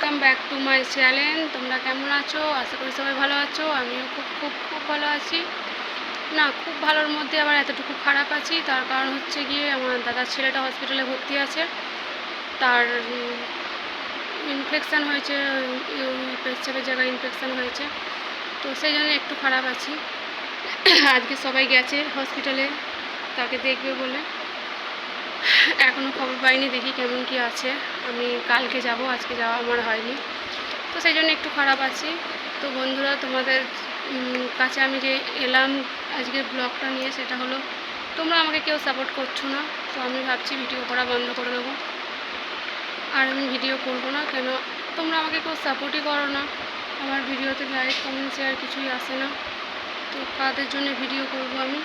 Welcome back to my channel. তোমরা কেমন আছো? আশা করি সবাই ভালো আছো। আমিও খুব খুব খুব ভালো আছি। না, খুব ভালোর মধ্যে আবার এতটুকু খারাপ আছি। তার কারণ হচ্ছে গিয়ে আমার দাদার ছেলেটা হসপিটালে ভর্তি আছে। তার ইনফেকশান হয়েছে, পেচ্ছাপের জায়গায় ইনফেকশান হয়েছে, তো সেই জন্য একটু খারাপ আছি। আজকে সবাই গেছে হসপিটালে তাকে দেখবে বলে, এখনও খবর পাইনি, দেখি কেমন কি আছে। আমি কালকে যাব, আজকে যাওয়া আমার হয়নি, তো সেই জন্য একটু খারাপ আছি। তো বন্ধুরা, তোমাদের কাছে আমি যে এলাম আজকের ব্লগটা নিয়ে, সেটা হলো তোমরা আমাকে কেউ সাপোর্ট করছো না, তো আমি ভাবছি ভিডিও করা বন্ধ করে দেবো। আর আমি ভিডিও করব না, কেন তোমরা আমাকে কেউ সাপোর্টই করো না। আমার ভিডিওতে লাইক কমেন্ট শেয়ার কিছুই আসে না, তো কাদের জন্য ভিডিও করব আমি?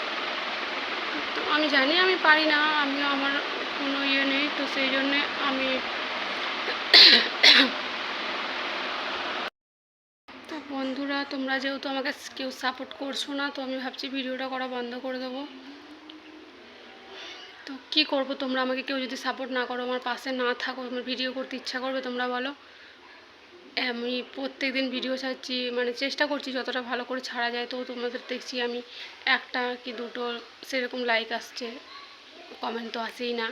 তো আমি জানি আমি পারি না, আমিও আমার কোনো ইয়ে নেই, তো সেই জন্যে আমি তো বন্ধুরা, তোমরা যেহেতু আমাকে কেউ সাপোর্ট করছো না, তো আমি ভাবছি ভিডিওটা করা বন্ধ করে দেবো। তো কি করব, তোমরা আমাকে কেউ যদি সাপোর্ট না করো, আমার পাশে না থাকো, আমার ভিডিও করতে ইচ্ছা করবে? তোমরা বলো। আমি প্রত্যেক দিন ভিডিও ছাড়ছি, মানে চেষ্টা করছি যতটা ভালো করে ছাড়া যায়, তো তোমাদের দেখছি আমি একটা কি দুটো সেরকম লাইক আসছে, কমেন্ট তো আসেই না।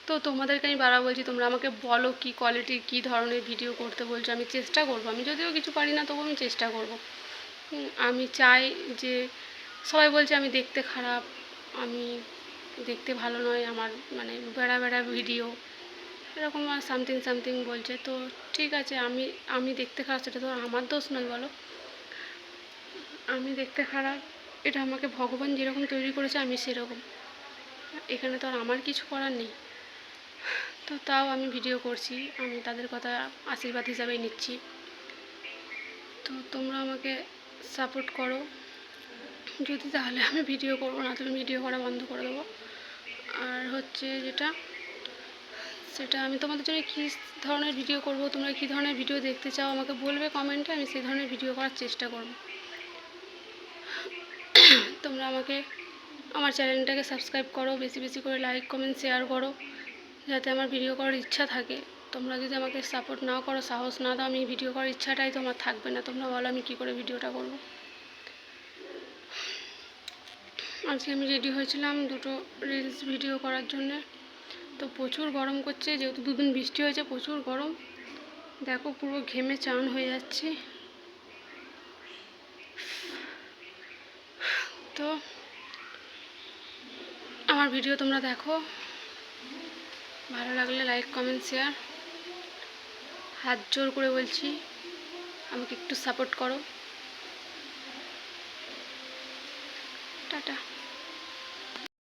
তো তোমাদেরকে আমি বারবার বলছি, তোমরা আমাকে বলো কী কোয়ালিটির, কী ধরনের ভিডিও করতে বলছো। আমি চেষ্টা করবো, আমি যদিও কিছু পারি না, তবু আমি চেষ্টা করব। আমি চাই যে, সবাই বলছে আমি দেখতে খারাপ, আমি দেখতে ভালো নয়, আমার মানে বেড়া বেড়া ভিডিও, এরকম আর সামথিং সামথিং বলছে। তো ঠিক আছে, আমি দেখতে খারাপ, সেটা তো আমার দোষ নয়, বলো। আমি দেখতে খারাপ, এটা আমাকে ভগবান যেরকম তৈরি করেছে আমি সেরকম, এখানে তো আর আমার কিছু করার নেই। তো তাও আমি ভিডিও করছি, আমি তাদের কথা আশীর্বাদ হিসাবেই নিচ্ছি। তো তোমরা আমাকে সাপোর্ট করো যদি, তাহলে আমি ভিডিও করবো, না তুমি ভিডিও করা বন্ধ করে দেবো। আর হচ্ছে যেটা, সেটা আমি তোমাদের জন্য কী ধরনের ভিডিও করব, তোমরা কী ধরনের ভিডিও দেখতে চাও আমাকে বলবে কমেন্টে, আমি সেই ধরনের ভিডিও করার চেষ্টা করব। তোমরা আমাকে আমার চ্যানেলটাকে সাবস্ক্রাইব করো, বেশি বেশি করে লাইক কমেন্ট শেয়ার করো, যাতে আমার ভিডিও করার ইচ্ছা থাকে। তোমরা যদি আমাকে সাপোর্ট না করো, সাহস না দাও, আমি ভিডিও করার ইচ্ছাটাই তো আমার থাকবে না। তোমরা বলো আমি কী করে ভিডিওটা করব। আজকে আমি রেডি হয়েছিলাম দুটো রিলস ভিডিও করার জন্যে, তো প্রচুর গরম করছে, যেহেতু দুদিন বৃষ্টি হয়েছে, প্রচুর গরম। দেখো পুরো ঘেমে চান হয়ে যাচ্ছি। তো আমার ভিডিও তোমরা দেখো, ভালো লাগলে লাইক কমেন্ট শেয়ার, হাত জোর করে বলছি আমাকে একটু সাপোর্ট করো। টাটা।